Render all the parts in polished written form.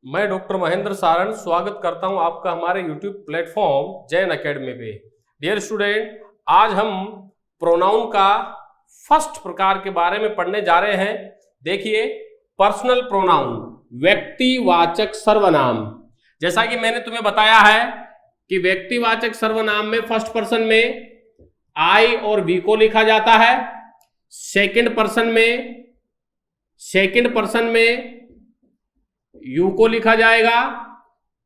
मैं डॉक्टर महेंद्र सारण स्वागत करता हूं आपका हमारे YouTube प्लेटफॉर्म जैन एकेडमी पे। डियर स्टूडेंट, आज हम प्रोनाउन का फर्स्ट प्रकार के बारे में पढ़ने जा रहे हैं। देखिए, पर्सनल प्रोनाउन, व्यक्तिवाचक सर्वनाम। जैसा कि मैंने तुम्हें बताया है कि व्यक्तिवाचक सर्वनाम में फर्स्ट पर्सन में आई और वी को लिखा जाता है, सेकंड पर्सन में यू को लिखा जाएगा,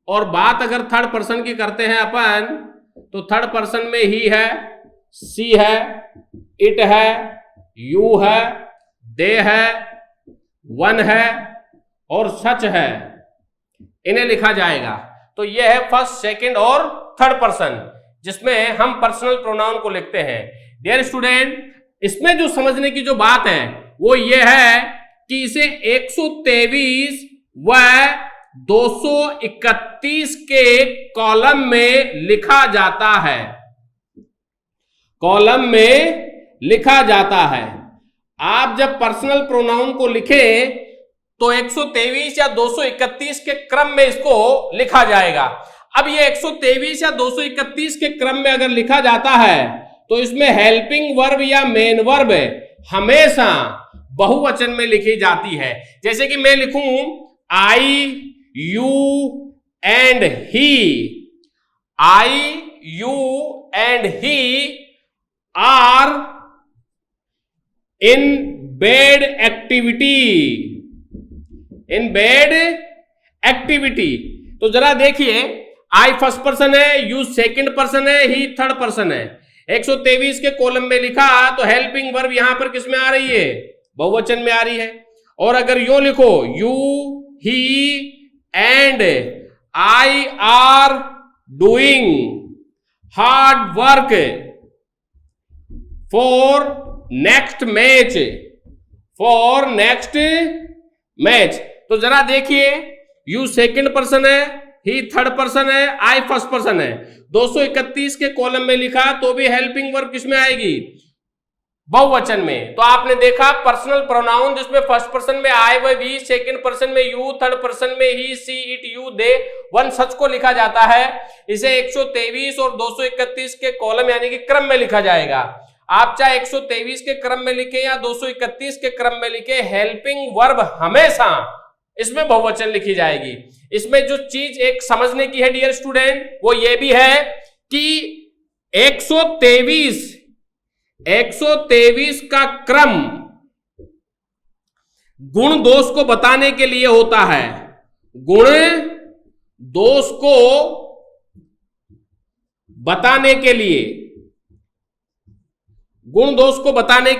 और बात अगर थर्ड पर्सन की करते हैं अपन, तो थर्ड पर्सन में ही है, सी है, इट है, यू है, दे है, वन है और सच है, इन्हें लिखा जाएगा। तो यह है फर्स्ट, सेकंड और थर्ड पर्सन, जिसमें हम पर्सनल प्रोनाउन को लिखते हैं। डियर स्टूडेंट, इसमें जो समझने की जो बात है वो ये है कि इसे 123 व 231 के कॉलम में लिखा जाता है। कॉलम में लिखा जाता है। आप जब पर्सनल प्रोनाउन को लिखें तो 123 या 231 के क्रम में इसको लिखा जाएगा। अब ये 123 या 231 के क्रम में अगर लिखा जाता है तो इसमें हेल्पिंग वर्ब या मेन वर्ब हमेशा बहुवचन में लिखी जाती है। जैसे कि मैं लिखूं I, you and he. I, you and he are in bad activity. In bad activity. तो जरा देखिए, आई फर्स्ट पर्सन है, यू सेकंड पर्सन है, ही थर्ड पर्सन है। 123 के कॉलम में लिखा तो हेल्पिंग वर्ब यहां पर किस में आ रही है? बहुवचन में आ रही है। और अगर यूं लिखो, you, he and I are doing hard work for next match. तो जरा देखिए, यू सेकंड पर्सन है, ही थर्ड पर्सन है, आई फर्स्ट पर्सन है। 231 के कॉलम में लिखा तो भी हेल्पिंग वर्ब किसमें आएगी? बहुवचन में। तो आपने देखा पर्सनल प्रोनाउन जिसमें फर्स्ट पर्सन में आई व वी, सेकंड पर्सन में यू, थर्ड पर्सन में ही, she, it, you, they, one, सच को लिखा जाता है। इसे 123 और 231 के कॉलम यानी कि क्रम में लिखा जाएगा। आप चाहे 123 के क्रम में लिखे या 231 के क्रम में लिखे, हेल्पिंग वर्ब हमेशा इसमें बहुवचन लिखी जाएगी। इसमें जो चीज एक समझने की है डियर स्टूडेंट, वो ये भी है कि 123 का क्रम गुण दोष को बताने के लिए होता है। गुण दोष को बताने के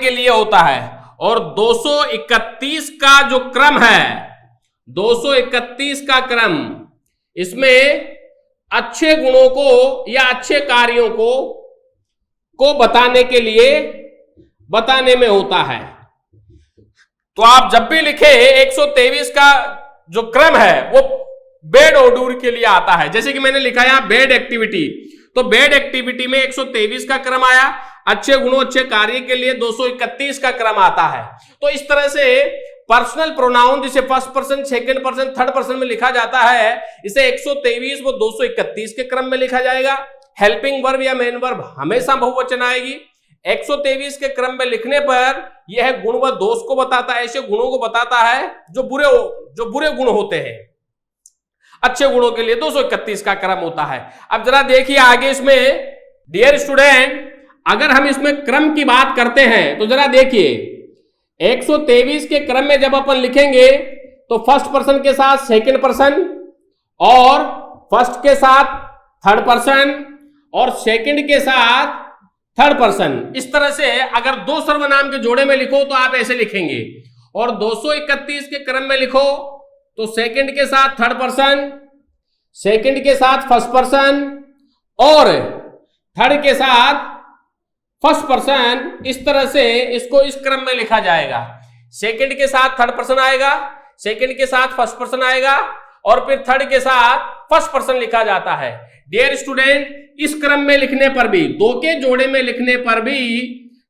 लिए होता है। और 231 का जो क्रम है, 231 का क्रम, इसमें अच्छे गुणों को या अच्छे कार्यों को बताने में होता है। तो आप जब भी लिखे 123 का जो क्रम है वो बेड ओडूर के लिए आता है। जैसे कि मैंने लिखा यहां बेड एक्टिविटी, तो बेड एक्टिविटी में 123 का क्रम आया। अच्छे गुणों, अच्छे कार्य के लिए 231 का क्रम आता है। तो इस तरह से पर्सनल प्रोनाउन जिसे first person, second person, third person में लिखा जाता है, इसे 123 व 231 के क्रम में लिखा जाएगा। हेल्पिंग वर्ब या मेन वर्ब हमेशा बहुवचन आएगी। 123 के क्रम में लिखने पर यह गुण व दोष को बताता है, ऐसे गुणों को बताता है जो बुरे गुण होते हैं। अच्छे गुणों के लिए 231 का क्रम होता है। अब जरा देखिए आगे इसमें डियर स्टूडेंट, अगर हम इसमें क्रम की बात करते हैं तो जरा देखिए, 123 के क्रम में जब अपन लिखेंगे तो फर्स्ट पर्सन के साथ सेकंड पर्सन, और फर्स्ट के साथ थर्ड पर्सन, और सेकंड के साथ थर्ड पर्सन। इस तरह से अगर दो सर्वनाम के जोड़े में लिखो तो आप ऐसे लिखेंगे। और 231 के क्रम में लिखो तो सेकंड के साथ थर्ड पर्सन, सेकंड के साथ फर्स्ट पर्सन और थर्ड के साथ फर्स्ट पर्सन। इस तरह से इसको इस क्रम में लिखा जाएगा। सेकंड के साथ थर्ड पर्सन आएगा, सेकंड के साथ फर्स्ट पर्सन आएगा, और फिर थर्ड के साथ फर्स्ट पर्सन लिखा जाता है। डियर स्टूडेंट, इस क्रम में लिखने पर भी, दो के जोड़े में लिखने पर भी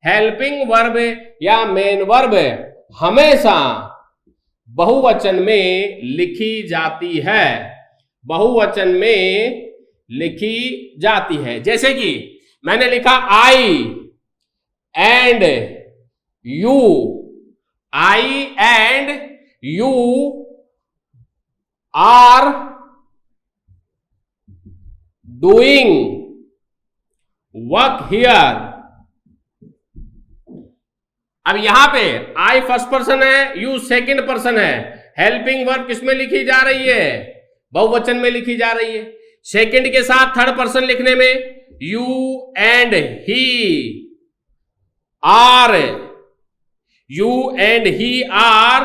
हेल्पिंग वर्ब या मेन वर्ब हमेशा बहुवचन में लिखी जाती है, बहुवचन में लिखी जाती है। जैसे कि मैंने लिखा I and you, I and you are doing work here. अब यहां पे आई फर्स्ट पर्सन है, यू सेकंड पर्सन है, हेल्पिंग वर्ब किसमें लिखी जा रही है? बहुवचन में लिखी जा रही है। सेकंड के साथ थर्ड पर्सन लिखने में you and he are, you and he are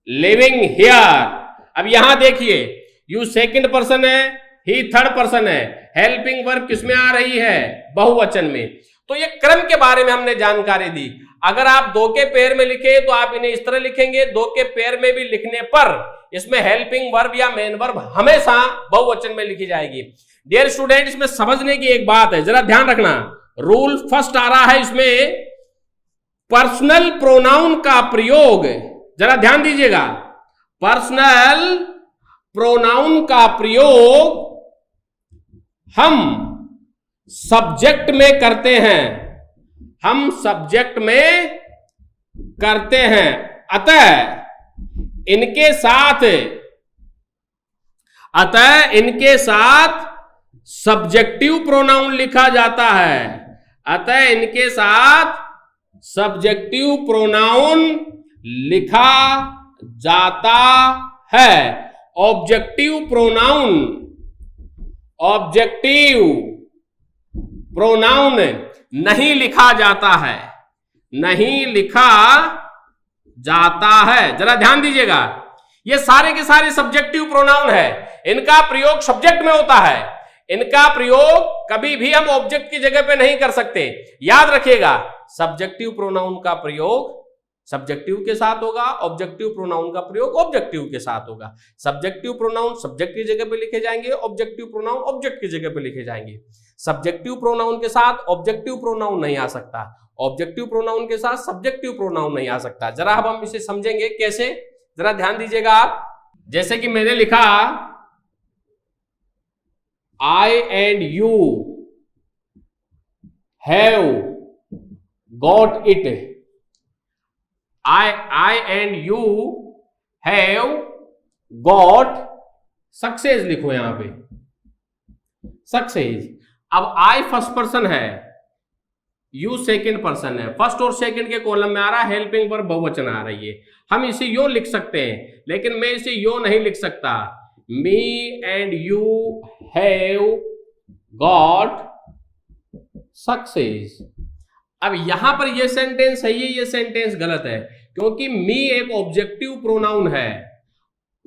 living here. अब यहां देखिए, यू सेकंड पर्सन है, ही थर्ड पर्सन है, हेल्पिंग वर्ब किसमें आ रही है? बहुवचन में। तो ये क्रम के बारे में हमने जानकारी दी। अगर आप दो के पेयर में लिखे तो आप इन्हें इस तरह लिखेंगे, दो के पेयर में भी लिखने पर इसमें हेल्पिंग वर्ब या मेन वर्ब हमेशा बहुवचन में लिखी जाएगी। डियर स्टूडेंट, इसमें समझने की एक बात है, जरा ध्यान रखना। रूल फर्स्ट आ रहा है इसमें, पर्सनल प्रोनाउन का प्रयोग, जरा ध्यान दीजिएगा, पर्सनल प्रोनाउन का प्रयोग हम सब्जेक्ट में करते हैं, हम सब्जेक्ट में करते हैं। अतः इनके साथ सब्जेक्टिव प्रोनाउन लिखा जाता है, अतः इनके साथ सब्जेक्टिव प्रोनाउन लिखा जाता है। ऑब्जेक्टिव प्रोनाउन नहीं लिखा जाता है, नहीं लिखा जाता है। जरा ध्यान दीजिएगा, ये सारे के सारे सब्जेक्टिव प्रोनाउन है, इनका प्रयोग सब्जेक्ट में होता है, इनका प्रयोग कभी भी हम ऑब्जेक्ट की जगह पे नहीं कर सकते। याद रखिएगा, सब्जेक्टिव प्रोनाउन का प्रयोग सब्जेक्टिव के साथ होगा, ऑब्जेक्टिव प्रोनाउन का प्रयोग ऑब्जेक्टिव के साथ होगा। सब्जेक्टिव प्रोनाउन सब्जेक्ट की जगह पे लिखे जाएंगे, ऑब्जेक्टिव प्रोनाउन ऑब्जेक्ट की जगह पे लिखे जाएंगे। सब्जेक्टिव प्रोनाउन के साथ ऑब्जेक्टिव प्रोनाउन नहीं आ सकता, ऑब्जेक्टिव प्रोनाउन के साथ सब्जेक्टिव प्रोनाउन नहीं आ सकता। जरा अब हम इसे समझेंगे कैसे, जरा ध्यान दीजिएगा आप। जैसे कि मैंने लिखा I and you have got it, I and you have got success लिखो यहां पे, सक्सेस। अब I फर्स्ट पर्सन है, यू सेकंड पर्सन है, फर्स्ट और सेकंड के कॉलम में आ रहा है, हेल्पिंग वर्ब बहुवचन आ रही है। हम इसे यो लिख सकते हैं, लेकिन मैं इसे यो नहीं लिख सकता। Me and you have got success. अब यहां पर यह सेंटेंस सही है, यह सेंटेंस गलत है, क्योंकि मी एक ऑब्जेक्टिव प्रोनाउन है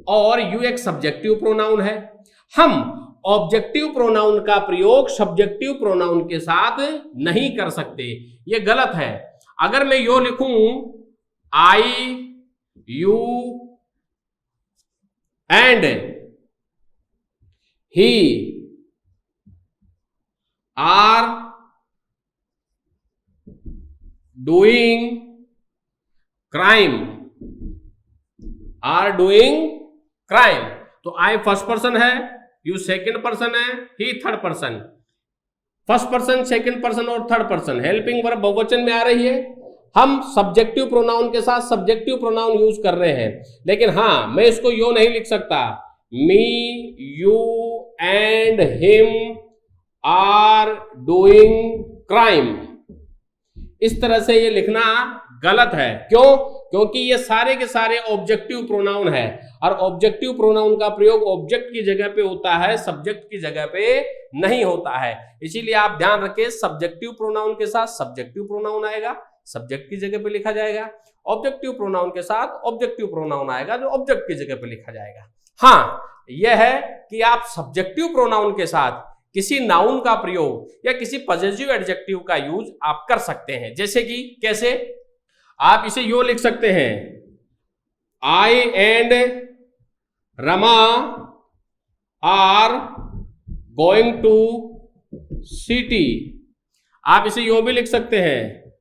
और यू एक सब्जेक्टिव प्रोनाउन है। हम ऑब्जेक्टिव प्रोनाउन का प्रयोग सब्जेक्टिव प्रोनाउन के साथ नहीं कर सकते, यह गलत है। अगर मैं यो लिखूं, I you and he are doing crime, are doing crime, तो आई फर्स्ट पर्सन है, यू सेकंड पर्सन है, he third person. First person, second person और थर्ड पर्सन, हेल्पिंग वर्ब बहुवचन में आ रही है। हम सब्जेक्टिव प्रोनाउन के साथ सब्जेक्टिव प्रोनाउन यूज कर रहे हैं, लेकिन हां मैं इसको यो नहीं लिख सकता। Me you and him are doing crime, इस तरह से ये लिखना गलत है। क्यों? क्योंकि ये सारे के सारे ऑब्जेक्टिव प्रोनाउन है और ऑब्जेक्टिव प्रोनाउन का प्रयोग ऑब्जेक्ट की जगह पे होता है, सब्जेक्ट की जगह पे नहीं होता है। इसीलिए आप ध्यान रखें, सब्जेक्टिव प्रोनाउन के साथ सब्जेक्टिव प्रोनाउन आएगा, सब्जेक्ट की जगह पे लिखा जाएगा। ऑब्जेक्टिव प्रोनाउन के साथ ऑब्जेक्टिव प्रोनाउन आएगा, जो ऑब्जेक्ट की जगह पे लिखा जाएगा। हाँ, यह है कि आप सब्जेक्टिव प्रोनाउन के साथ किसी नाउन का प्रयोग या किसी पॉजिटिव एडजेक्टिव का यूज आप कर सकते हैं। जैसे कि कैसे? आप इसे यो लिख सकते हैं, I and Rama are going to city. आप इसे यो भी लिख सकते हैं,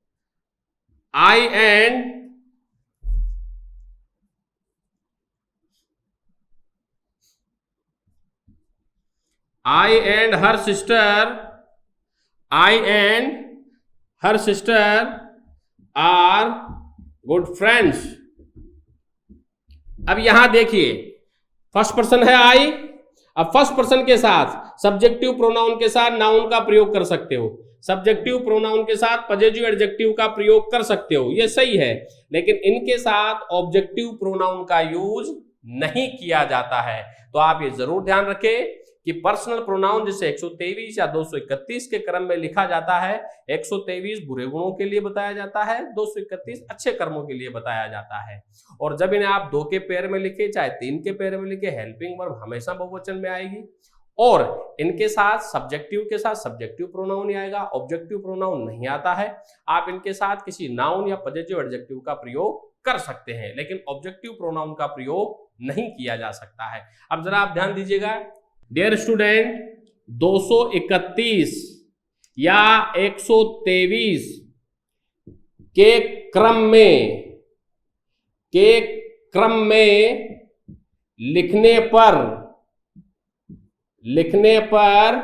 I and I and her sister are good friends। अब यहां देखिए फर्स्ट पर्सन है आई। अब फर्स्ट पर्सन के साथ सब्जेक्टिव प्रोनाउन के साथ नाउन का प्रयोग कर सकते हो, सब्जेक्टिव प्रोनाउन के साथ पॉजिटिव एडजेक्टिव का प्रयोग कर सकते हो, ये सही है। लेकिन इनके साथ ऑब्जेक्टिव प्रोनाउन का यूज नहीं किया जाता है। तो आप ये जरूर ध्यान रखें कि पर्सनल प्रोनाउन जिसे 123 या 231 के क्रम में लिखा जाता है, 123 बुरे गुणों के लिए बताया जाता है, 231 अच्छे कर्मों के लिए बताया जाता है। और जब इन्हें आप 2 के पेयर में लिखे चाहे 3 के पेयर में लिखे, हेल्पिंग वर्ब हमेशा बहुवचन में आएगी। और इनके साथ सब्जेक्टिव के साथ सब्जेक्टिव प्रोनाउन ही आएगा, ऑब्जेक्टिव प्रोनाउन नहीं आता है। आप इनके साथ किसी नाउन या पॉजिटिव एडजेक्टिव का प्रयोग कर सकते हैं, लेकिन ऑब्जेक्टिव प्रोनाउन का प्रयोग नहीं किया जा सकता है। अब जरा आप ध्यान दीजिएगा डियर स्टूडेंट, 231 या 123 के क्रम में लिखने पर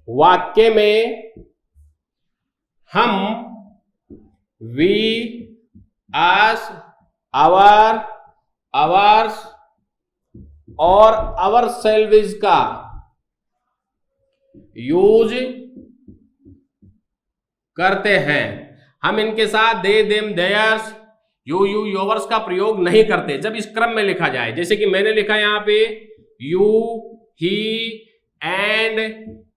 वाक्य में हम, वी, अस, आवर, आवर्स और आवर सेल्विज का यूज करते हैं। हम इनके साथ दे, देम, देयर्स, यू, योवर्स का प्रयोग नहीं करते जब इस क्रम में लिखा जाए। जैसे कि मैंने लिखा यहां पे you, he and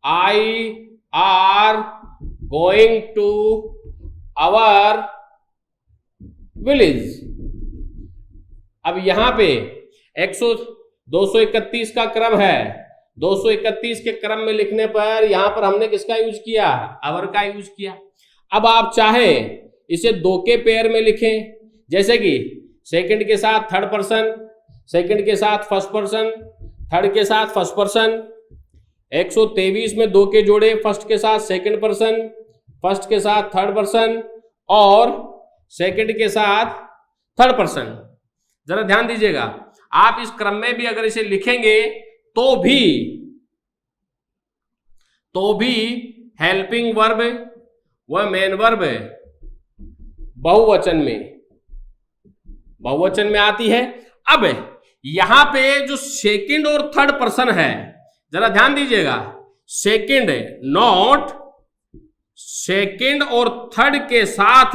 I are going to our village. अब यहां पे 231 का क्रम है, 231 के क्रम में लिखने पर यहां पर हमने किसका यूज किया, आवर का यूज किया। अब आप चाहे इसे 2 के पेयर में लिखें, जैसे कि सेकंड के साथ थर्ड पर्सन, सेकंड के साथ फर्स्ट पर्सन, थर्ड के साथ फर्स्ट पर्सन। 123 में 2 के जोड़े, फर्स्ट के साथ सेकंड पर्सन, फर्स्ट के साथ थर्ड पर्सन और सेकंड के साथ थर्ड पर्सन। जरा ध्यान दीजिएगा, आप इस क्रम में भी अगर इसे लिखेंगे तो भी हेल्पिंग वर्ब व मेन वर्ब बहुवचन में आती है। अब यहां पे जो सेकंड और थर्ड पर्सन है, जरा ध्यान दीजिएगा, सेकंड नॉट, सेकंड और थर्ड के साथ,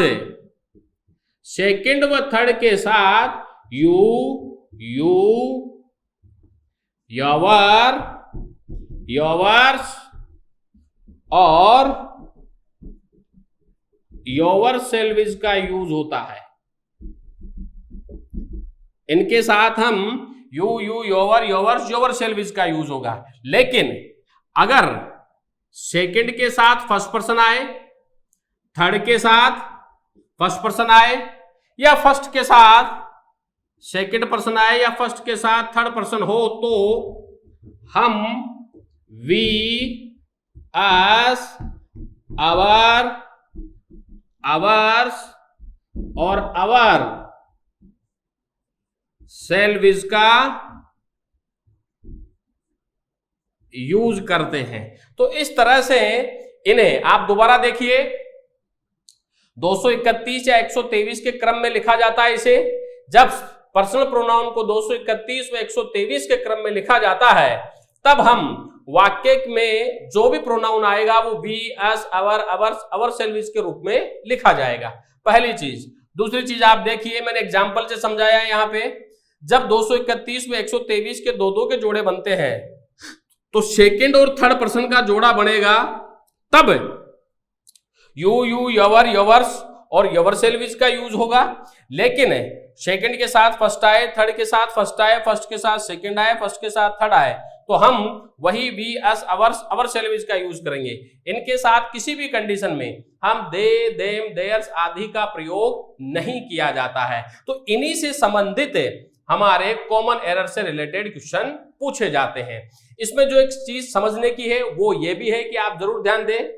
सेकंड व थर्ड के साथ यू, योवर, योवर्स और योवर सेल्विज का यूज होता है। इनके साथ हम यू, योवर, योवर्स, योवर सेल्विज का यूज होगा। लेकिन अगर सेकंड के साथ फर्स्ट पर्सन आए, थर्ड के साथ फर्स्ट पर्सन आए, या फर्स्ट के साथ सेकंड पर्सन आए, या फर्स्ट के साथ थर्ड पर्सन हो, तो हम वी, अस, आवर, आवर्स और आवर सेल्विज का यूज करते हैं। तो इस तरह से इन्हें आप दोबारा देखिए, 231 या 123 के क्रम में लिखा जाता है। इसे जब पर्सनल प्रोनाउन को 231 व 123 के क्रम में लिखा जाता है, तब हम वाक्य में जो भी प्रोनाउन आएगा वो we, us, our, ours, ourselves के रूप में लिखा जाएगा। पहली चीज। दूसरी चीज आप देखिए, मैंने एग्जाम्पल से समझाया है। यहां पे जब 231 में 123 के 2-2 के जोड़े बनते हैं, तो सेकंड और थर्ड पर्सन का जोड़ा बनेगा, तब यू, योवर, योवर्स और योवर सेल्विज का यूज होगा। लेकिन सेकंड के साथ फर्स्ट आए, थर्ड के साथ फर्स्ट आए, फर्स्ट के साथ सेकंड आए, फर्स्ट के साथ थर्ड आए, तो हम वही we, us, hours, our salvage का यूज करेंगे। इनके साथ किसी भी कंडीशन में हम दे, देम, देयर्स आदि का प्रयोग नहीं किया जाता है। तो इन्हीं से संबंधित हमारे कॉमन एरर से रिलेटेड क्वेश्चन पूछे जाते हैं। इसमें जो एक चीज समझने की है वो ये भी है कि आप जरूर ध्यान दें,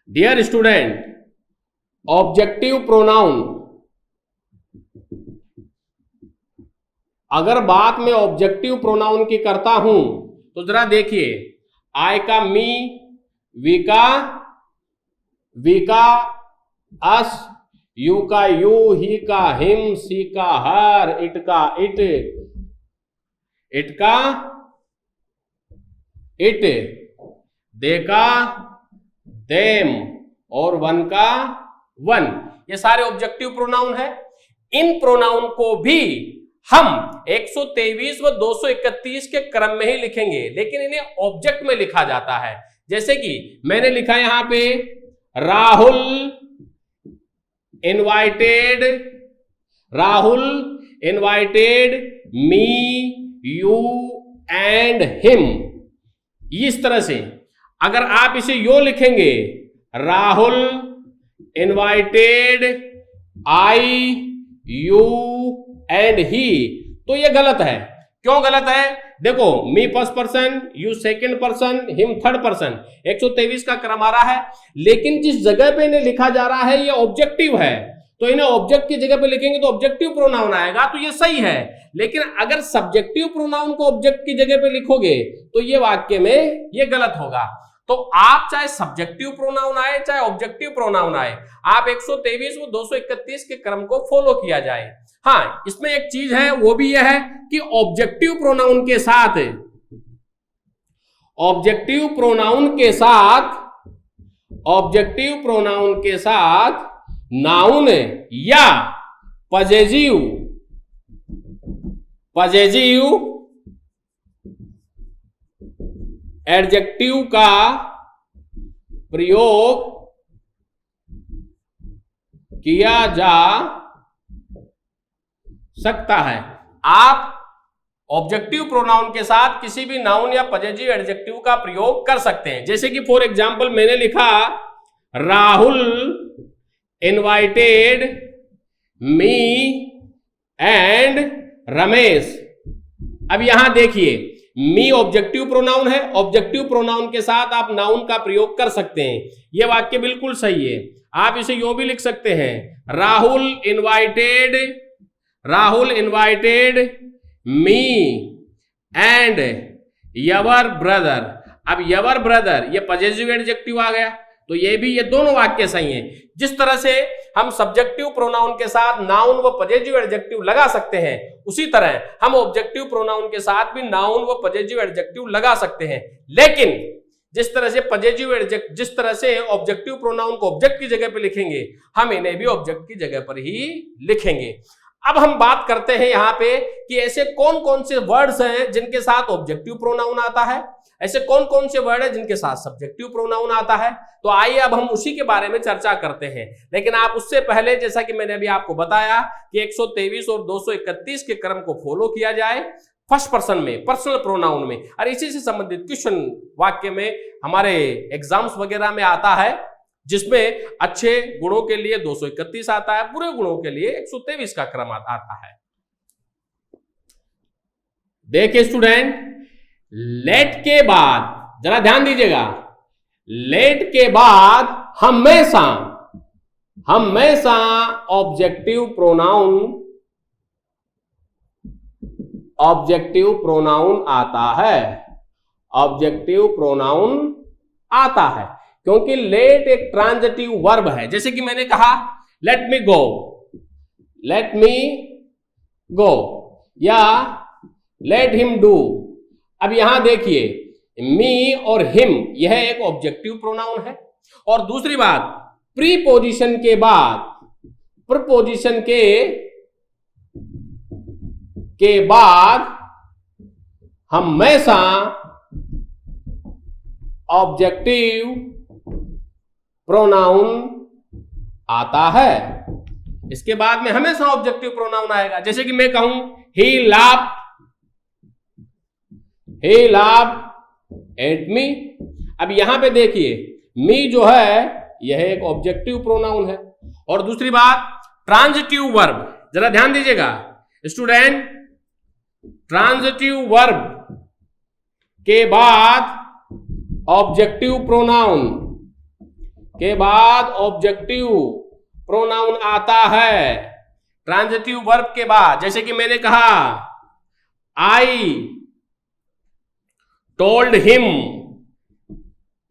डियर स्टूडेंट, ऑब्जेक्टिव प्रोनाउन, अगर बात मैं ऑब्जेक्टिव प्रोनाउन की करता हूं तो जरा देखिए, आई का मी, वी का अस, यू का यू, ही का हिम, सी का हर, इट का इट, इट का इट, दे का देम और वन का वन। ये सारे ऑब्जेक्टिव प्रोनाउन है। इन प्रोनाउन को भी हम 123 व 231 के क्रम में ही लिखेंगे, लेकिन इन्हें ऑब्जेक्ट में लिखा जाता है। जैसे कि मैंने लिखा यहां पे Rahul invited me, you and him. इस तरह से अगर आप इसे यो लिखेंगे, Rahul invited I, you and he, तो ये गलत है। क्यों गलत है? देखो, me first person, you second person, him third person, 123 का क्रम आ रहा है, लेकिन जिस जगह पे इन्हें लिखा जा रहा है ये ऑब्जेक्टिव है, तो इन्हें ऑब्जेक्ट की जगह पे लिखेंगे तो ऑब्जेक्टिव प्रोनाउन आएगा, तो ये सही है। लेकिन अगर सब्जेक्टिव प्रोनाउन को ऑब्जेक्ट की जगह पे लिखोगे तो ये वाक्य में ये गलत होगा। तो आप चाहे सब्जेक्टिव प्रोनाउन आए चाहे ऑब्जेक्टिव प्रोनाउन आए, आप 123 व 231 के क्रम को फॉलो किया जाए। हाँ, इसमें एक चीज है, वो भी यह है कि ऑब्जेक्टिव प्रोनाउन के साथ नाउन या पजेजिव एडजेक्टिव का प्रयोग किया जा सकता है। आप ऑब्जेक्टिव प्रोनाउन के साथ किसी भी नाउन या पजेजिव एडजेक्टिव का प्रयोग कर सकते हैं। जैसे कि फॉर एग्जाम्पल मैंने लिखा Rahul invited me and Ramesh. अब यहां देखिए, मी ऑब्जेक्टिव प्रोनाउन है, ऑब्जेक्टिव प्रोनाउन के साथ आप नाउन का प्रयोग कर सकते हैं। यह वाक्य बिल्कुल सही है। आप इसे यूं भी लिख सकते हैं, Rahul invited me and your brother. अब यवर ब्रदर ये पजेसिव एडजेक्टिव आ गया, तो ये दोनों वाक्य सही हैं। जिस तरह से हम सब्जेक्टिव प्रोनाउन के साथ नाउन व पजेसिव एडजेक्टिव लगा सकते हैं, उसी तरह हम ऑब्जेक्टिव प्रोनाउन के साथ भी नाउन व पजेसिव एडजेक्टिव लगा सकते हैं। लेकिन जिस तरह से ऑब्जेक्टिव प्रोनाउन को ऑब्जेक्ट की जगह पर लिखेंगे, हम इन्हें भी ऑब्जेक्ट की जगह पर ही लिखेंगे। अब हम बात करते हैं यहां पे कि ऐसे कौन कौन से वर्ड्स हैं जिनके साथ ऑब्जेक्टिव प्रोनाउन आता है, ऐसे कौन कौन से वर्ड है जिनके साथ सब्जेक्टिव प्रोनाउन आता है। तो आइए अब हम उसी के बारे में चर्चा करते हैं। लेकिन आप उससे पहले, जैसा कि मैंने अभी आपको बताया कि 123 और 231 के क्रम को फॉलो किया जाए फर्स्ट पर्सन में, पर्सनल प्रोनाउन में, और इसी से संबंधित क्वेश्चन वाक्य में हमारे एग्जाम्स वगैरह में आता है, जिसमें अच्छे गुणों के लिए 231 आता है, बुरे गुणों के लिए 123 का क्रम आता है। देखिए स्टूडेंट, लेट के बाद जरा ध्यान दीजिएगा, लेट के बाद हमेशा ऑब्जेक्टिव प्रोनाउन आता है, क्योंकि लेट एक ट्रांजिटिव वर्ब है। जैसे कि मैंने कहा लेट मी गो या लेट हिम डू। अब यहां देखिए, मी और हिम यह एक ऑब्जेक्टिव प्रोनाउन है, और दूसरी बात, प्रीपोजिशन के बाद हमेशा ऑब्जेक्टिव प्रोनाउन आता है। इसके बाद में हमेशा ऑब्जेक्टिव प्रोनाउन आएगा। जैसे कि मैं कहूं ही laughed at me। अब यहां पे देखिए, मी जो है यह एक ऑब्जेक्टिव प्रोनाउन है, और दूसरी बात ट्रांजिटिव वर्ब, जरा ध्यान दीजिएगा स्टूडेंट, ट्रांजिटिव वर्ब के बाद ऑब्जेक्टिव प्रोनाउन आता है। ट्रांजिटिव वर्ब के बाद, जैसे कि मैंने कहा आई टोल्ड हिम,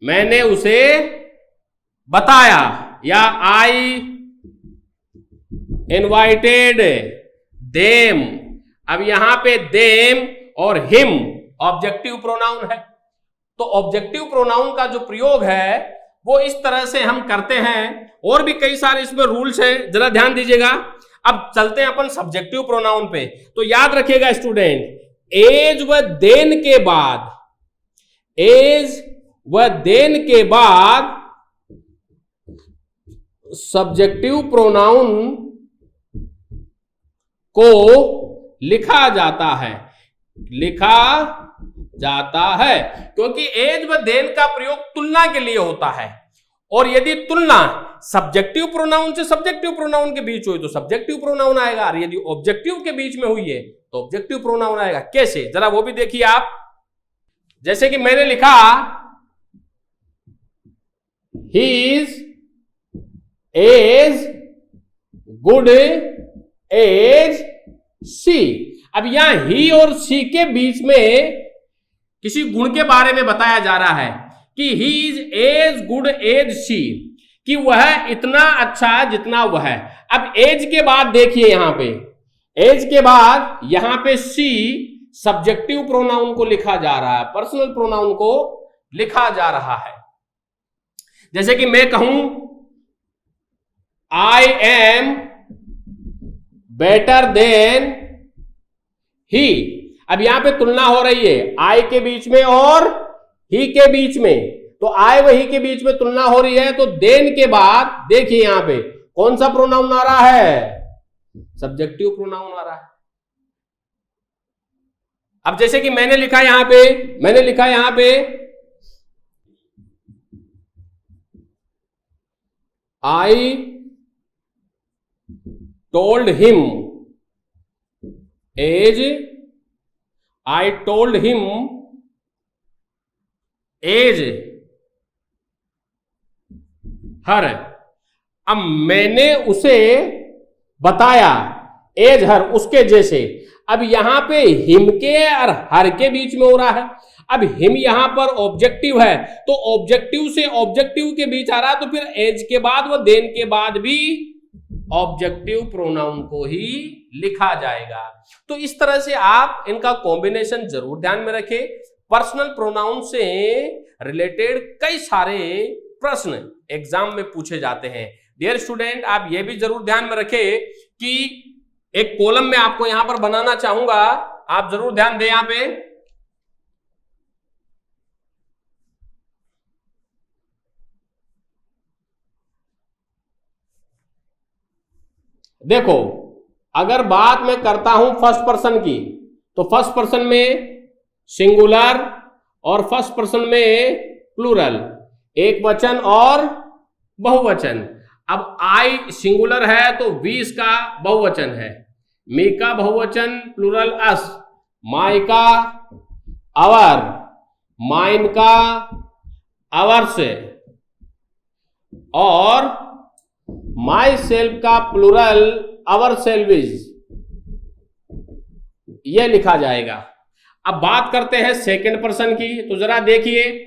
मैंने उसे बताया, या आई इनवाइटेड देम। अब यहां पे देम और हिम ऑब्जेक्टिव प्रोनाउन है, तो ऑब्जेक्टिव प्रोनाउन का जो प्रयोग है वो इस तरह से हम करते हैं। और भी कई सारे इसमें रूल्स हैं, जरा ध्यान दीजिएगा। अब चलते हैं अपन सब्जेक्टिव प्रोनाउन पे। तो याद रखिएगा स्टूडेंट, एज व देन के बाद, एज व देन के बाद सब्जेक्टिव प्रोनाउन को लिखा जाता है, लिखा जाता है, क्योंकि एज व देन का प्रयोग तुलना के लिए होता है। और यदि तुलना सब्जेक्टिव प्रोनाउन से सब्जेक्टिव प्रोनाउन के बीच हुई तो सब्जेक्टिव प्रोनाउन आएगा, और यदि ऑब्जेक्टिव के बीच में हुई है तो ऑब्जेक्टिव प्रोनाउन आएगा। कैसे, जरा वो भी देखिए आप। जैसे कि मैंने लिखा he is as good as she. अब यहां ही और सी के बीच में किसी गुण के बारे में बताया जा रहा है कि he is as good as she, कि वह इतना अच्छा जितना वह है। अब एज के बाद देखिए, यहां पे एज के बाद यहां पे सी सब्जेक्टिव प्रोनाउन को लिखा जा रहा है, पर्सनल प्रोनाउन को लिखा जा रहा है। जैसे कि मैं कहूं I am better than he. अब यहां पे तुलना हो रही है आई के बीच में और ही के बीच में, तो आई व ही के बीच में तुलना हो रही है, तो देन के बाद देखिए यहां पे कौन सा प्रोनाउन आ रहा है, सब्जेक्टिव प्रोनाउन आ रहा है। अब जैसे कि मैंने लिखा यहां पे, मैंने लिखा यहां पे I told him as, I told him as her. अब मैंने उसे बताया एज हर, उसके जैसे। अब यहां पे हिम के और हर के बीच में हो रहा है। अब हिम यहां पर ऑब्जेक्टिव है, तो ऑब्जेक्टिव से ऑब्जेक्टिव के बीच आ रहा है, तो फिर एज के बाद व देन के बाद भी ऑब्जेक्टिव प्रोनाउन को ही लिखा जाएगा। तो इस तरह से आप इनका कॉम्बिनेशन जरूर ध्यान में रखें। पर्सनल प्रोनाउन से रिलेटेड कई सारे प्रश्न एग्जाम में पूछे जाते हैं। डियर स्टूडेंट, आप यह भी जरूर ध्यान में रखें कि एक कॉलम में आपको यहां पर बनाना चाहूंगा, आप जरूर ध्यान दें। यहां पे देखो, अगर बात मैं करता हूं फर्स्ट पर्सन की, तो फर्स्ट पर्सन में सिंगुलर और फर्स्ट पर्सन में प्लूरल, एक वचन और बहुवचन। अब आई सिंगुलर है तो वी इसका बहुवचन है, मी का बहुवचन प्लूरल अस, माई का अवर, माइन का अवर्स, और माई सेल्फ का प्लूरल अवर सेल्विज, यह लिखा जाएगा। अब बात करते हैं सेकंड पर्सन की, तो जरा देखिए,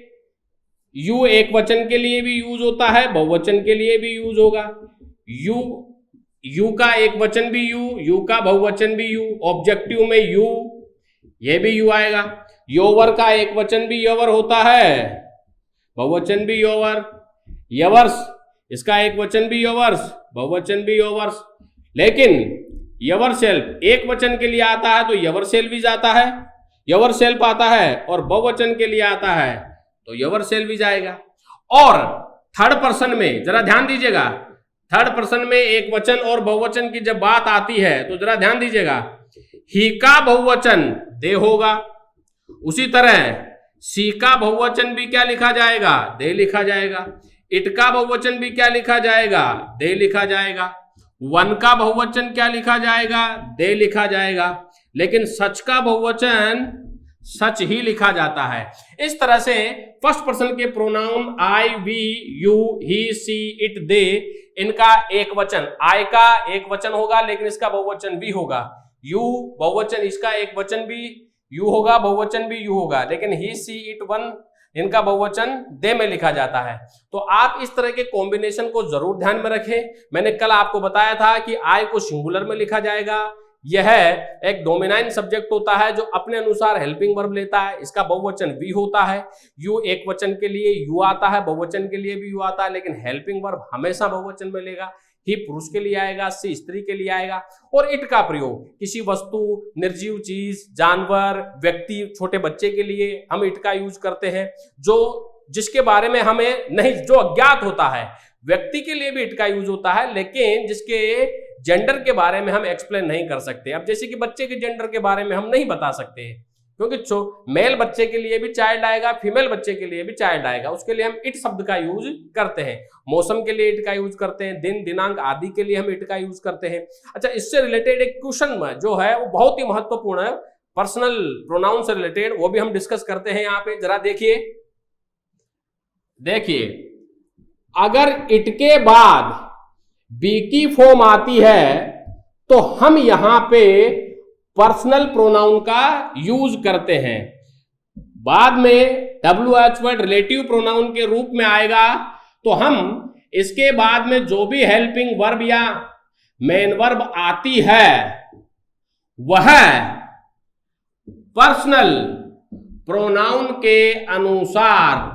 यू एक वचन के लिए भी यूज होता है, बहुवचन के लिए भी यूज होगा। यू का एक वचन भी यू का बहुवचन भी यू, ऑब्जेक्टिव में यू, ये भी यू आएगा। योवर का एक वचन भी योवर होता है, बहुवचन भी योवर। यवर्स, इसका एक वचन भी योवर्स, बहुवचन भी योवर्स। लेकिन यवर सेल्फ एक वचन के लिए आता है तो यवर सेल्विज आता है, यवर सेल्फ आता है, और बहुवचन के लिए आता है तो यवर सेल्विज आएगा। और थर्ड पर्सन में जरा ध्यान दीजिएगा, थर्ड पर्सन में एक वचन और बहुवचन की जब बात आती है तो जरा ध्यान दीजिएगा, ही का बहुवचन दे होगा, उसी तरह सी का बहुवचन भी क्या लिखा जाएगा, दे लिखा जाएगा। इट का बहुवचन भी क्या लिखा जाएगा, दे लिखा जाएगा। वन का बहुवचन क्या लिखा जाएगा, दे लिखा जाएगा। लेकिन सच का बहुवचन सच ही लिखा जाता है। इस तरह से फर्स्ट पर्सन के pronoun I, we, you, he, she, it, they, इनका एक वचन, आई का एक वचन होगा लेकिन इसका बहुवचन भी होगा। यू बहुवचन, इसका एक वचन भी यू होगा, बहुवचन भी यू होगा, लेकिन ही सी इट वन इनका बहुवचन दे में लिखा जाता है। तो आप इस तरह के कॉम्बिनेशन को जरूर ध्यान में रखें। मैंने कल आपको बताया था कि आई को सिंगुलर में लिखा जाएगा, यह एक डोमिनेंट सब्जेक्ट होता है जो अपने अनुसार हेल्पिंग वर्ब लेता है, इसका बहुवचन वी होता है। यू एक वचन के लिए यू आता है, बहुवचन के लिए भी यू आता है, लेकिन हेल्पिंग वर्ब हमेशा बहुवचन में लेगा। ही पुरुष के लिए आएगा, सी स्त्री के लिए आएगा। और इट का प्रयोग किसी वस्तु, निर्जीव चीज, जानवर, व्यक्ति, छोटे बच्चे के लिए हम इट का यूज करते हैं, जो जिसके बारे में हमें नहीं, जो अज्ञात होता है। व्यक्ति के लिए भी इट का यूज होता है, लेकिन जिसके जेंडर के बारे में हम एक्सप्लेन नहीं कर सकते। अब जैसे कि बच्चे के जेंडर के बारे में हम नहीं बता सकते, क्योंकि मेल बच्चे के लिए भी चाइल्ड आएगा, फीमेल बच्चे के लिए भी चाइल्ड आएगा, उसके लिए हम इट शब्द का यूज करते हैं। मौसम के लिए इट का यूज करते हैं, दिन, दिनांक आदि के लिए हम इट का यूज करते हैं। अच्छा, इससे रिलेटेड एक क्वेश्चन जो है वो बहुत ही महत्वपूर्ण है, पर्सनल प्रोनाउन से रिलेटेड, वो भी हम डिस्कस करते हैं। यहाँ पे जरा देखिए, अगर इट के बाद बी की फॉर्म आती है तो हम यहां पे पर्सनल प्रोनाउन का यूज करते हैं। बाद में WH वर्ड रिलेटिव प्रोनाउन के रूप में आएगा, तो हम इसके बाद में जो भी हेल्पिंग वर्ब या मेन वर्ब आती है वह पर्सनल प्रोनाउन के अनुसार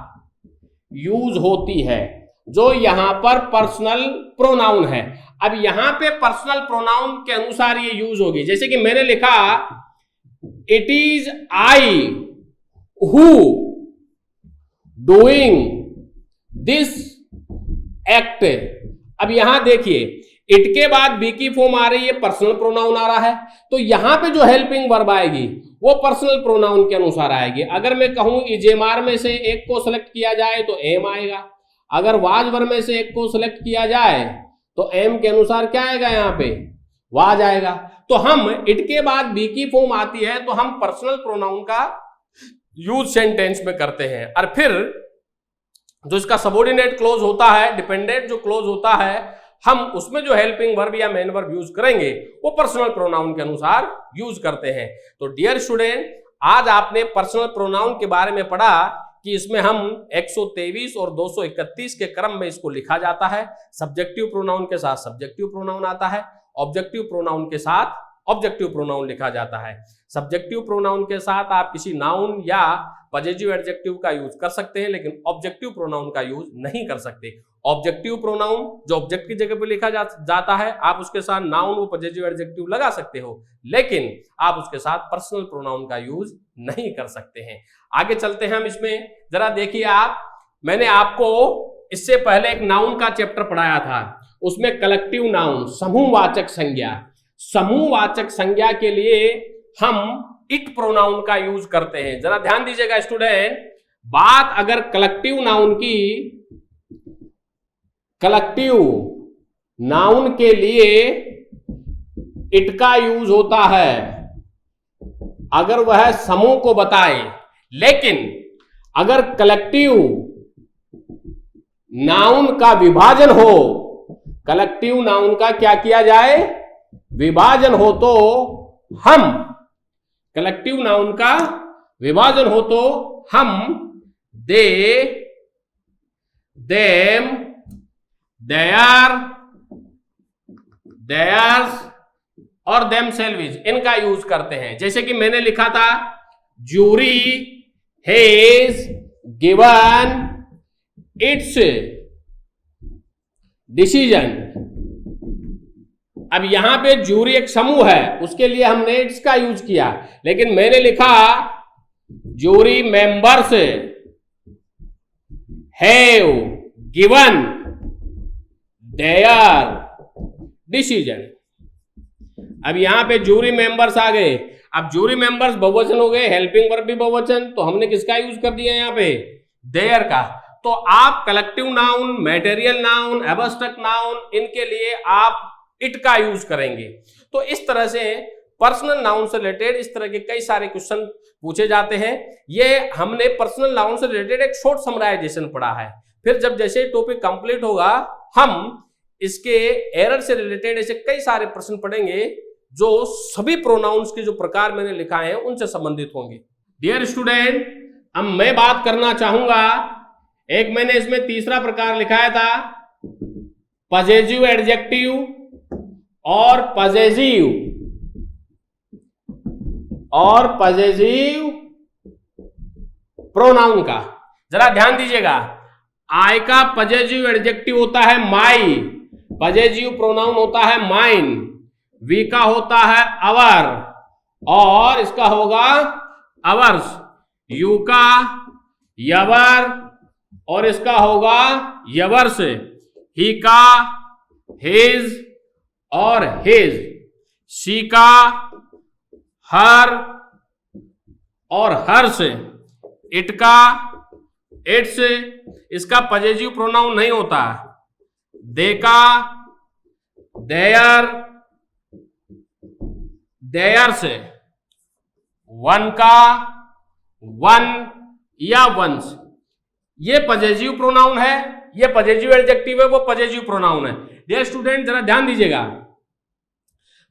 यूज होती है, जो यहां पर पर्सनल प्रोनाउन है। अब यहां पे पर्सनल प्रोनाउन के अनुसार ये यूज होगी। जैसे कि मैंने लिखा it is I who doing this act. अब यहां देखिए, इट के बाद बी की फॉर्म आ रही है, पर्सनल प्रोनाउन आ रहा है, तो यहां पे जो हेल्पिंग वर्ब आएगी वो पर्सनल प्रोनाउन के अनुसार आएगी। अगर मैं कहूं इजेमार में से एक को सिलेक्ट किया जाए तो एम आएगा, अगर वाज वर्ब में से एक को सिलेक्ट किया जाए तो एम के अनुसार क्या आएगा, यहां पे वाज आएगा। तो हम इट के बाद बी की फॉर्म आती है तो हम पर्सनल प्रोनाउन का यूज सेंटेंस में करते हैं। और फिर जो इसका सबऑर्डिनेट क्लोज होता है, डिपेंडेंट जो क्लोज होता है, हम उसमें जो हेल्पिंग वर्ब या मेन वर्ब यूज करेंगे वो पर्सनल प्रोनाउन के अनुसार यूज करते हैं। तो डियर स्टूडेंट, आज आपने पर्सनल प्रोनाउन के बारे में पढ़ा कि इसमें हम 123 और 231 के क्रम में इसको लिखा जाता है। सब्जेक्टिव प्रोनाउन के साथ सब्जेक्टिव प्रोनाउन आता है, ऑब्जेक्टिव प्रोनाउन के साथ ऑब्जेक्टिव प्रोनाउन लिखा जाता है। सब्जेक्टिव प्रोनाउन के साथ आप किसी नाउन या पॉजिटिव एडजेक्टिव का यूज कर सकते हैं, लेकिन ऑब्जेक्टिव प्रोनाउन का यूज नहीं कर सकते। ऑब्जेक्टिव प्रोनाउन जो ऑब्जेक्ट की जगह पे लिखा जाता है, आप उसके साथ नाउन व पॉजिटिव एडजेक्टिव लगा सकते हो, लेकिन आप उसके साथ पर्सनल प्रोनाउन का यूज नहीं कर सकते हैं। आगे चलते हैं हम इसमें। जरा देखिए आप, मैंने आपको इससे पहले एक नाउन का चैप्टर पढ़ाया था, उसमें कलेक्टिव नाउन, समूहवाचक संज्ञा, समूहवाचक संज्ञा के लिए हम इट प्रोनाउन का यूज करते हैं। जरा ध्यान दीजिएगा स्टूडेंट, बात अगर कलेक्टिव नाउन की, कलेक्टिव नाउन के लिए इट का यूज होता है अगर वह समूह को बताए, लेकिन अगर कलेक्टिव नाउन का विभाजन हो, कलेक्टिव नाउन का क्या किया जाए, विभाजन हो, तो हम कलेक्टिव नाउन का विभाजन हो तो हम दे, देम, देयर, देयर्स और देमसेल्व्स इनका यूज करते हैं। जैसे कि मैंने लिखा था jury has given its decision. अब यहां पे जूरी एक समूह है, उसके लिए हमने इट्स का यूज किया, लेकिन मैंने लिखा jury members have given their decision. अब यहां पे जूरी मेंबर्स आ गए, अब जूरी मेंबर्स बहुवचन हो गए, हेल्पिंग वर्ब भी बहुवचन, तो हमने किसका यूज कर दिया यहां पे, देयर का। तो आप collective noun, material noun, abstract noun, इनके लिए आप इट का यूज करेंगे। तो इस तरह से पर्सनल नाउन से रिलेटेड इस तरह के कई सारे क्वेश्चन पूछे जाते हैं। ये हमने पर्सनल नाउन से रिलेटेड एक शॉर्ट समराइजेशन पढ़ा है। फिर जब जैसे टॉपिक कंप्लीट होगा, हम इसके एरर से रिलेटेड ऐसे कई सारे प्रश्न पढ़ेंगे जो सभी प्रोनाउंस के जो प्रकार मैंने लिखा है उनसे संबंधित होंगे। डियर स्टूडेंट, अब मैं बात करना चाहूंगा, एक मैंने इसमें तीसरा प्रकार लिखाया था पजेसिव एडजेक्टिव और पजेसिव प्रोनाउन का। जरा ध्यान दीजिएगा, आई का पजेसिव एडजेक्टिव होता है माई, पजेसिव प्रोनाउन होता है माइन, वी का होता है अवर और इसका होगा अवर्स, यू का यवर और इसका होगा यवर्स, ही का हिज और हिज, शी का हर और हर्स, इट का इट्स, इसका पजेसिव प्रोनाउन नहीं होता, दे का देयर देयर्स, वन का वन या वंस, ये पजेसिव प्रोनाउन है, ये पजेसिव एडजेक्टिव है, वो पजेसिव प्रोनाउन है। डियर स्टूडेंट, जरा ध्यान दीजिएगा,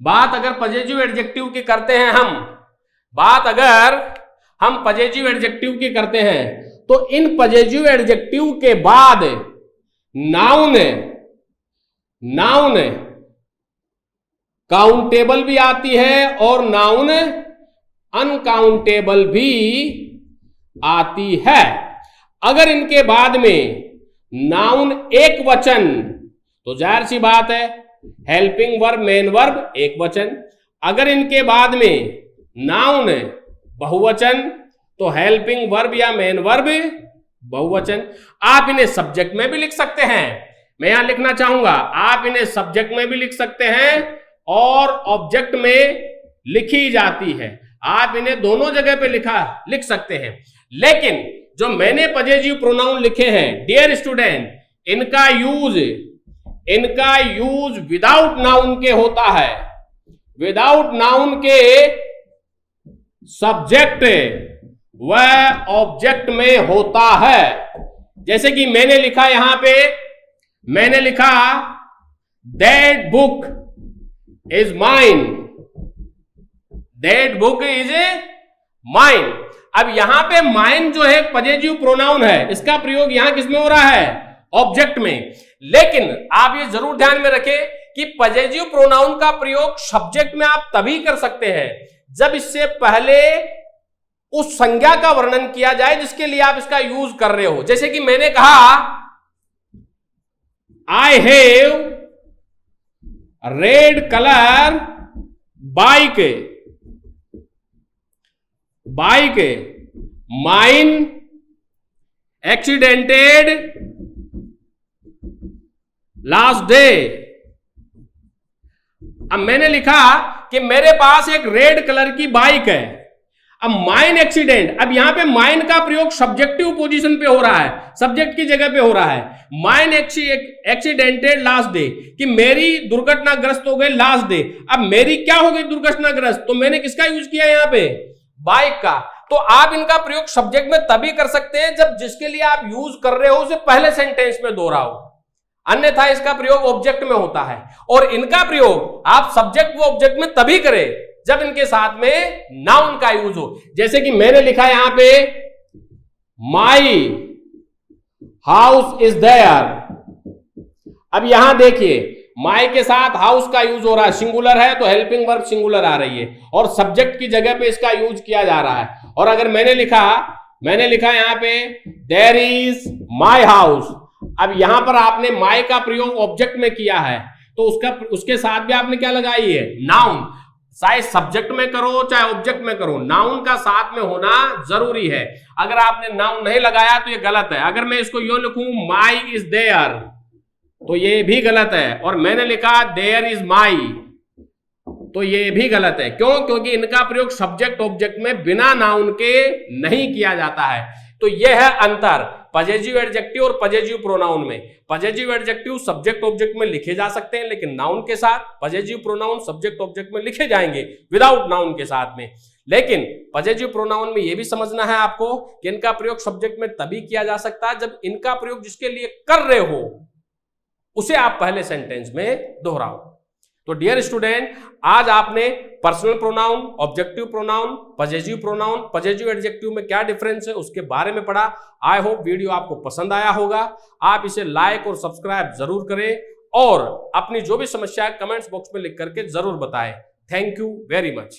बात अगर पजेसिव एडजेक्टिव की करते हैं बात अगर हम पजेसिव एडजेक्टिव की करते हैं तो इन पजेसिव एडजेक्टिव के बाद नाउन काउंटेबल भी आती है और नाउन अनकाउंटेबल भी आती है। अगर इनके बाद में नाउन एक वचन तो जाहिर सी बात है हेल्पिंग वर्ब मेन वर्ब एक वचन, अगर इनके बाद में नाउन बहुवचन तो हेल्पिंग वर्ब या मेन वर्ब बहुवचन। आप इन्हें सब्जेक्ट में भी लिख सकते हैं, मैं यहां लिखना चाहूंगा, आप इन्हें सब्जेक्ट में भी लिख सकते हैं और ऑब्जेक्ट में लिखी जाती है, आप इन्हें दोनों जगह पे लिख सकते हैं। लेकिन जो मैंने पजेसिव प्रोनाउन लिखे हैं डियर स्टूडेंट, इनका यूज विदाउट नाउन के होता है, विदाउट नाउन के सब्जेक्ट व ऑब्जेक्ट में होता है। जैसे कि मैंने लिखा यहां पे, मैंने लिखा that book is mine, that book is mine. अब यहां पे माइन जो है पजेसिव प्रोनाउन है, इसका प्रयोग यहां किसमें हो रहा है, ऑब्जेक्ट में। लेकिन आप ये जरूर ध्यान में रखें कि पजेसिव प्रोनाउन का प्रयोग सब्जेक्ट में आप तभी कर सकते हैं जब इससे पहले उस संज्ञा का वर्णन किया जाए जिसके लिए आप इसका यूज कर रहे हो। जैसे कि मैंने कहा I have read colour bike, mine accidented last day. अब मैंने लिखा कि मेरे पास एक रेड कलर की बाइक है, अब माइन एक्सीडेंट, अब यहां पे माइन का प्रयोग सब्जेक्टिव पोजीशन पे हो रहा है, सब्जेक्ट की जगह पे हो रहा है। माइन एक्सीडेंटेड लास्ट डे, कि मेरी दुर्घटनाग्रस्त हो गई लास्ट डे। अब मेरी क्या हो गई दुर्घटनाग्रस्त, तो मैंने किसका यूज किया यहां पे, बाइक का। तो आप इनका प्रयोग सब्जेक्ट में तभी कर सकते हैं जब जिसके लिए आप यूज कर रहे हो उसे पहले सेंटेंस में दोहराओ, अन्यथा इसका प्रयोग ऑब्जेक्ट में होता है। और इनका प्रयोग आप सब्जेक्ट व ऑब्जेक्ट में तभी करें जब इनके साथ में नाउन का यूज हो। जैसे कि मैंने लिखा यहां पे माई हाउस इज देयर। अब यहां देखिए माई के साथ हाउस का यूज हो रहा है, सिंगुलर है तो हेल्पिंग वर्ब सिंगुलर आ रही है और सब्जेक्ट की जगह पे इसका यूज किया जा रहा है। और अगर मैंने लिखा यहां पे देयर इज माई हाउस, अब यहां पर आपने माई का प्रयोग ऑब्जेक्ट में किया है तो उसके साथ भी आपने क्या लगाई है, नाउन। चाहे सब्जेक्ट में करो चाहे ऑब्जेक्ट में करो, नाउन का साथ में होना जरूरी है। अगर आपने नाउन नहीं लगाया तो ये गलत है। अगर मैं इसको यूं लिखूं माई इज देयर तो ये भी गलत है, और मैंने लिखा देयर इज माई तो ये भी गलत है। क्यों? क्योंकि इनका प्रयोग सब्जेक्ट ऑब्जेक्ट में बिना नाउन के नहीं किया जाता है। तो यह है अंतर पजेसिव एडजेक्टिव और पजेसिव प्रोनाउन में। पजेसिव एडजेक्टिव सब्जेक्ट ऑब्जेक्ट में लिखे जा सकते हैं लेकिन नाउन के साथ, पजेसिव प्रोनाउन सब्जेक्ट ऑब्जेक्ट में लिखे जाएंगे विदाउट नाउन के साथ में। लेकिन पजेसिव प्रोनाउन में यह भी समझना है आपको कि इनका प्रयोग सब्जेक्ट में तभी किया जा सकता है जब इनका प्रयोग जिसके लिए कर रहे हो उसे आप पहले सेंटेंस में दोहराओ। तो डियर स्टूडेंट, आज आपने personal pronoun, objective pronoun, possessive adjective में क्या डिफरेंस है उसके बारे में पढ़ा। आई होप वीडियो आपको पसंद आया होगा। आप इसे लाइक और सब्सक्राइब जरूर करें और अपनी जो भी समस्या है कमेंट्स बॉक्स में लिख करके जरूर बताएं। Thank you very much.